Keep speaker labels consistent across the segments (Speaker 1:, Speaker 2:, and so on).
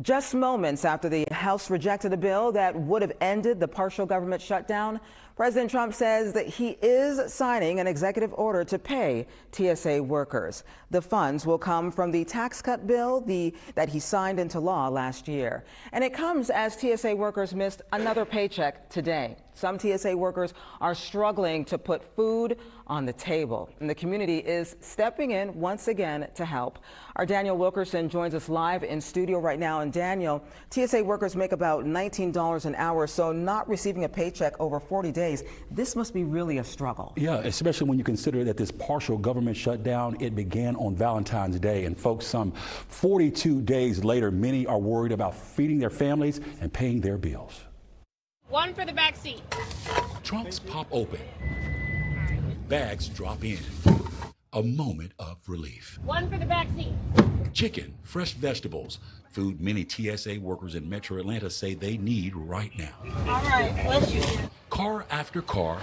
Speaker 1: Just moments after the House rejected a bill that would have ended the partial government shutdown, President Trump says that he is signing an executive order to pay TSA workers. The funds will come from the tax cut bill that he signed into law last year. And it comes as TSA workers missed another paycheck today. Some TSA workers are struggling to put food on the table, and the community is stepping in once again to help. Our Daniel Wilkerson joins us live in studio right now. And Daniel, TSA workers make about $19 an hour, so not receiving a paycheck over 40 days, this must be really a struggle.
Speaker 2: Yeah, especially when you consider that this partial government shutdown, it began on Valentine's Day. And folks, some 42 days later, many are worried about feeding their families and paying their bills.
Speaker 3: One for the back seat.
Speaker 2: Trunks pop open. Bags drop in. A moment of relief.
Speaker 3: One for the back seat.
Speaker 2: Chicken, fresh vegetables, food many TSA workers in Metro Atlanta say they need right now.
Speaker 3: All right, bless you.
Speaker 2: Car after car,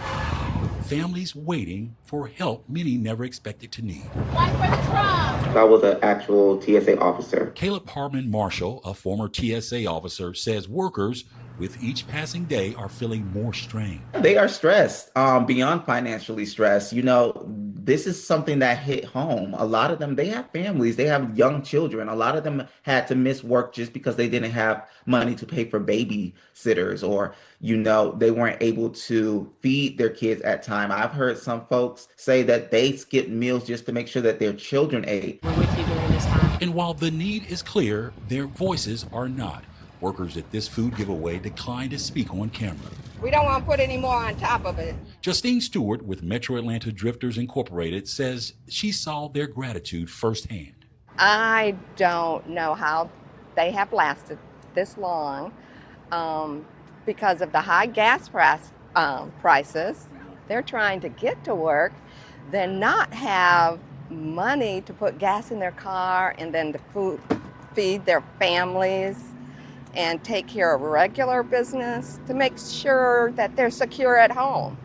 Speaker 2: families waiting for help many never expected to need.
Speaker 3: One for the trunk.
Speaker 4: I was an actual TSA officer.
Speaker 2: Caleb Harmon Marshall, a former TSA officer, says workers with each passing day are feeling more strained.
Speaker 4: They are stressed, beyond financially stressed. You know, this is something that hit home. A lot of them, they have families, they have young children. A lot of them had to miss work just because they didn't have money to pay for babysitters, or, you know, they weren't able to feed their kids at time. I've heard some folks say that they skipped meals just to make sure that their children ate.
Speaker 3: We're with you during this time.
Speaker 2: And while the need is clear, their voices are not. Workers at this food giveaway declined to speak on camera.
Speaker 5: We don't want to put any more on top of it.
Speaker 2: Justine Stewart with Metro Atlanta Drifters Incorporated says she saw their gratitude firsthand.
Speaker 5: I don't know how they have lasted this long because of the high gas prices. They're trying to get to work, then not have money to put gas in their car and then to feed their families and take care of regular business to make sure that they're secure at home.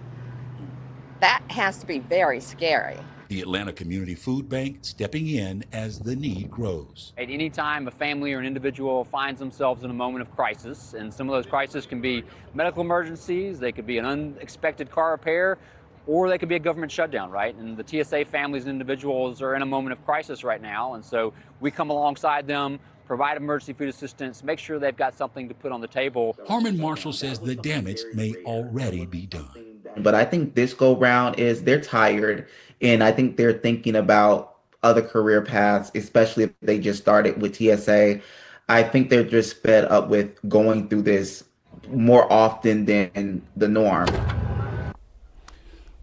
Speaker 5: That has to be very scary.
Speaker 2: The Atlanta Community Food Bank stepping in as the need grows.
Speaker 6: At any time, a family or an individual finds themselves in a moment of crisis, and some of those crises can be medical emergencies, they could be an unexpected car repair, or they could be a government shutdown, right? And the TSA families and individuals are in a moment of crisis right now, and so we come alongside them, provide emergency food assistance, make sure they've got something to put on the table.
Speaker 2: Harmon Marshall says the damage may already be done.
Speaker 4: But I think this go round is they're tired, and I think they're thinking about other career paths, especially if they just started with TSA. I think they're just fed up with going through this more often than the norm.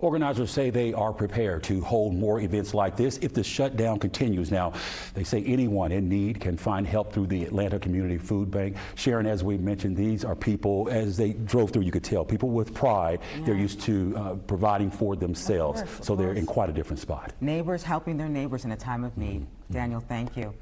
Speaker 2: Organizers say they are prepared to hold more events like this if the shutdown continues. Now, they say anyone in need can find help through the Atlanta Community Food Bank. Sharon, as we mentioned, these are people, as they drove through, you could tell, people with pride. Yeah. They're used to providing for themselves, so they're in quite a different spot.
Speaker 1: Neighbors helping their neighbors in a time of need. Daniel, thank you.